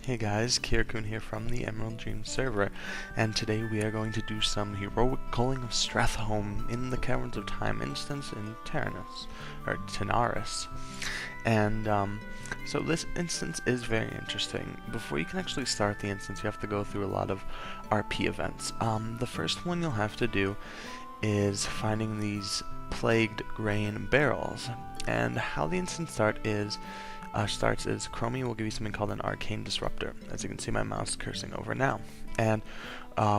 Hey guys, Kirkun here from the Emerald Dream server, and today we are going to do some heroic Culling of Stratholme in the Caverns of Time instance in Tanaris. And so this instance is very interesting. Before you can actually start the instance, you have to go through a lot of RP events. The first one you'll have to do is finding these plagued grain barrels, and how the instance starts is Chromie will give you something called an arcane disruptor, as you can see my mouse cursing over now. And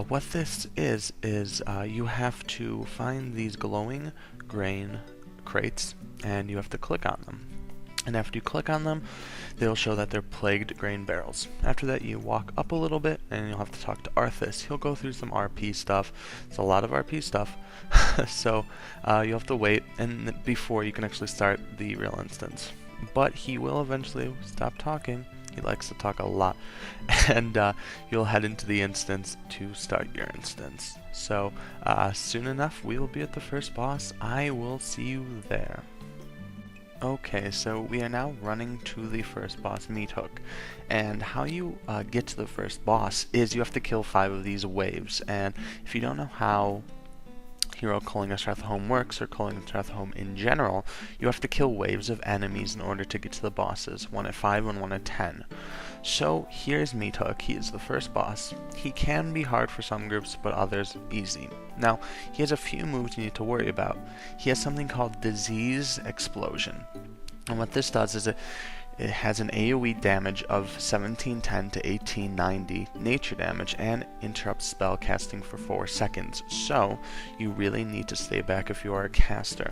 what this is you have to find these glowing grain crates, and you have to click on them. And after you click on them, they'll show that they're plagued grain barrels. After that, you walk up a little bit, and you'll have to talk to Arthas. He'll go through some RP stuff. It's a lot of RP stuff, so you'll have to wait and before you can actually start the real instance. But he will eventually stop talking. He likes to talk a lot. And you'll head into the instance to start your instance. So soon enough, we will be at the first boss. I will see you there. Okay, so we are now running to the first boss, Meat Hook. And how you get to the first boss is you have to kill 5 of these waves. And if you don't know how Culling of Stratholme works, or Culling of Stratholme in general, you have to kill waves of enemies in order to get to the bosses, 1 at 5 and 1 at 10. So here's Meat Hook. He is the first boss. He can be hard for some groups, but others easy. Now, he has a few moves you need to worry about. He has something called Disease Explosion. And what this does is it has an AoE damage of 1710 to 1890 nature damage and interrupts spell casting for 4 seconds, so you really need to stay back if you are a caster.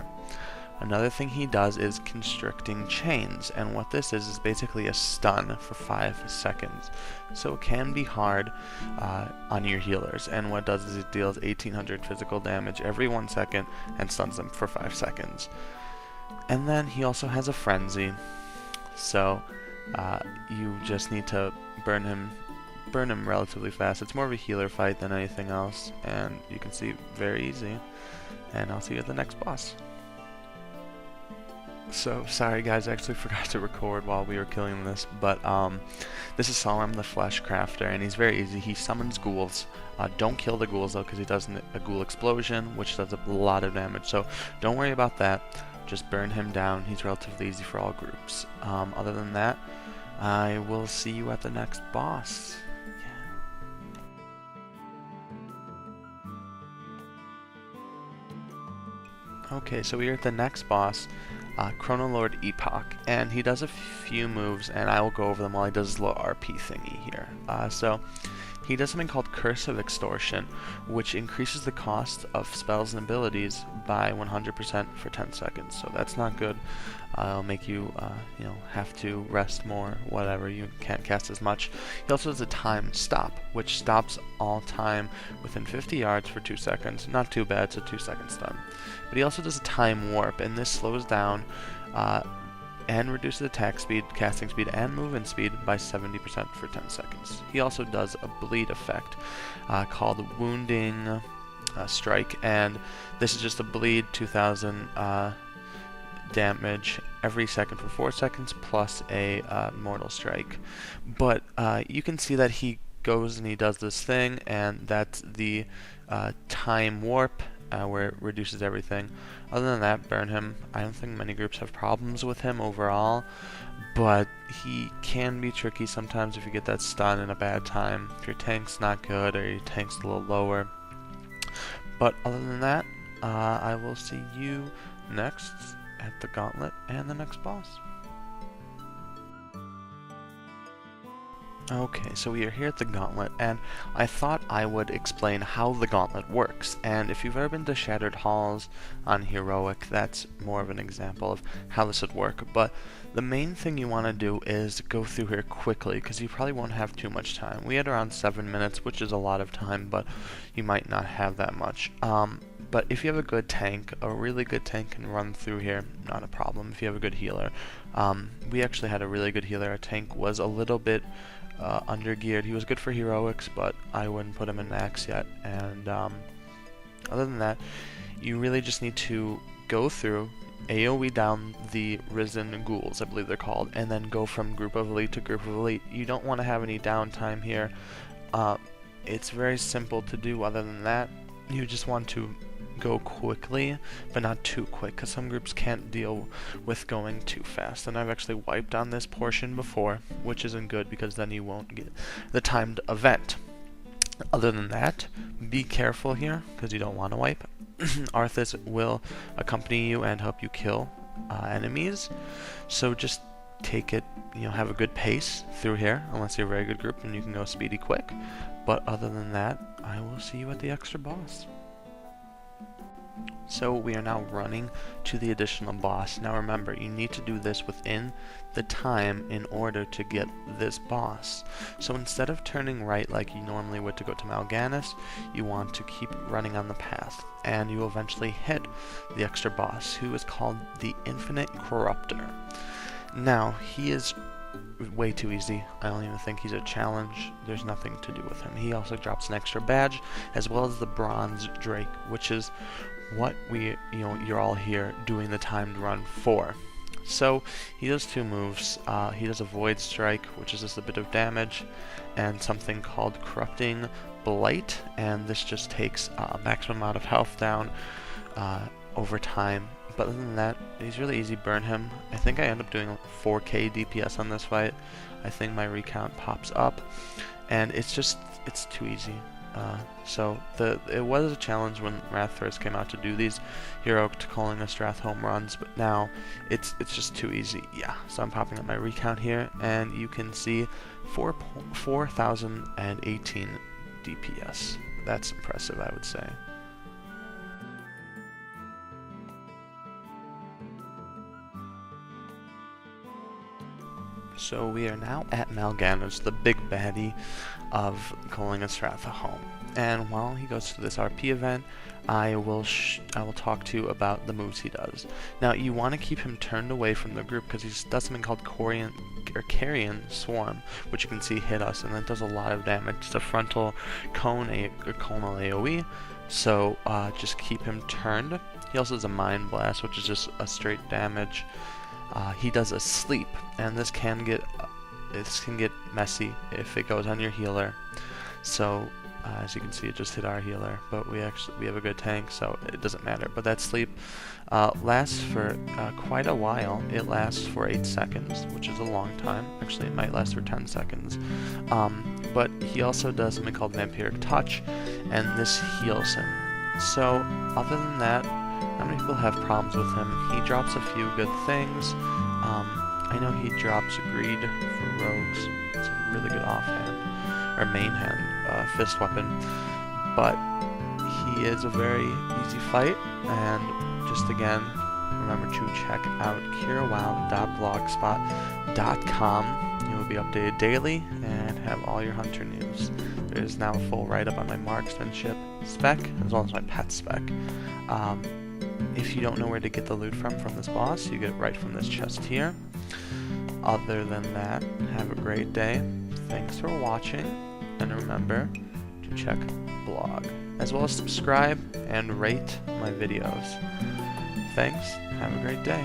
Another thing he does is Constricting Chains, and what this is basically a stun for 5 seconds, so it can be hard on your healers. And what it does is it deals 1800 physical damage every 1 second and stuns them for 5 seconds. And then he also has a Frenzy. So you just need to burn him relatively fast. It's more of a healer fight than anything else, and you can see very easy. And I'll see you at the next boss. So sorry guys, I actually forgot to record while we were killing this, but this is Solem the Flesh Crafter, and he's very easy. He summons ghouls. Don't kill the ghouls though, because he does a ghoul explosion, which does a lot of damage. So don't worry about that. Just burn him down. He's relatively easy for all groups. Other than that, I will see you at the next boss. Yeah. Okay, so we are at the next boss, Chronoloord Epoch, and he does a few moves, and I will go over them while he does his little RP thingy here. So he does something called Curse of Extortion, which increases the cost of spells and abilities by 100% for 10 seconds. So that's not good. It'll make you, have to rest more, whatever. You can't cast as much. He also does a Time Stop, which stops all time within 50 yards for 2 seconds. Not too bad, it's a 2-second stun. But he also does a Time Warp, and this slows down and reduces attack speed, casting speed, and movement speed by 70% for 10 seconds. He also does a bleed effect called Wounding Strike, and this is just a bleed 2000 damage every second for 4 seconds, plus a mortal strike. But you can see that he goes and he does this thing, and that's the Time Warp, where it reduces everything. Other than that, burn him. I don't think many groups have problems with him overall, but he can be tricky sometimes if you get that stun in a bad time, if your tank's not good or your tank's a little lower. But other than that, I will see you next at the Gauntlet and the next boss. Okay, so we are here at the Gauntlet, and I thought I would explain how the Gauntlet works. And if you've ever been to Shattered Halls on Heroic, that's more of an example of how this would work. But the main thing you want to do is go through here quickly, because you probably won't have too much time. We had around 7 minutes, which is a lot of time, but you might not have that much. But if you have a good tank, a really good tank can run through here, not a problem. If you have a good healer. We actually had a really good healer. Our tank was a little bit under-geared. He was good for heroics, but I wouldn't put him in max yet. And other than that, you really just need to go through. AoE down the risen ghouls, I believe they're called, and then go from group of elite to group of elite. You don't want to have any downtime here. It's very simple to do. Other than that, you just want to go quickly, but not too quick, because some groups can't deal with going too fast. And I've actually wiped on this portion before, which isn't good, because then you won't get the timed event. Other than that, be careful here, because you don't want to wipe. Arthas will accompany you and help you kill enemies, so just take it, have a good pace through here, unless you're a very good group and you can go speedy quick. But other than that, I will see you at the extra boss. So we are now running to the additional boss. Now remember, you need to do this within the time in order to get this boss. So instead of turning right like you normally would to go to Mal'Ganis, you want to keep running on the path, and you will eventually hit the extra boss, who is called the Infinite Corruptor. Now, he is way too easy. I don't even think he's a challenge. There's nothing to do with him. He also drops an extra badge, as well as the Bronze Drake, which is what you're all here doing the timed run for. So he does two moves. He does a Void Strike, which is just a bit of damage, and something called Corrupting Blight, and this just takes a maximum amount of health down over time. But other than that, he's really easy. Burn him. I think I end up doing 4k DPS on this fight. I think my recount pops up, and it's too easy. So it was a challenge when Wrath first came out to do these heroic Culling of Stratholme runs, but now it's just too easy. Yeah, so I'm popping up my recount here, and you can see 4,018 DPS. That's impressive, I would say. So we are now at Mal'Ganis, the big baddie of Culling of Stratholme. And while he goes to this RP event, I will talk to you about the moves he does. Now, you want to keep him turned away from the group, because he does something called Carrion Swarm, which you can see hit us, and it does a lot of damage. It's a frontal conal AoE, so just keep him turned. He also does a Mind Blast, which is just a straight damage. He does a Sleep, and this can get messy if it goes on your healer. So as you can see, it just hit our healer, but we have a good tank, so it doesn't matter. But that Sleep lasts for quite a while. It lasts for 8 seconds, which is a long time. Actually, it might last for 10 seconds. But he also does something called Vampiric Touch, and this heals him. So other than that, not many people have problems with him. He drops a few good things. I know he drops Greed for rogues. It's a really good offhand, or main hand, fist weapon. But he is a very easy fight, and just again, remember to check out kirawow.blogspot.com. You will be updated daily and have all your hunter news. There is now a full write-up on my marksmanship spec, as well as my pet spec. If you don't know where to get the loot from this boss, you get it right from this chest here. Other than that, have a great day. Thanks for watching, and remember to check blog, as well as subscribe and rate my videos. Thanks, have a great day.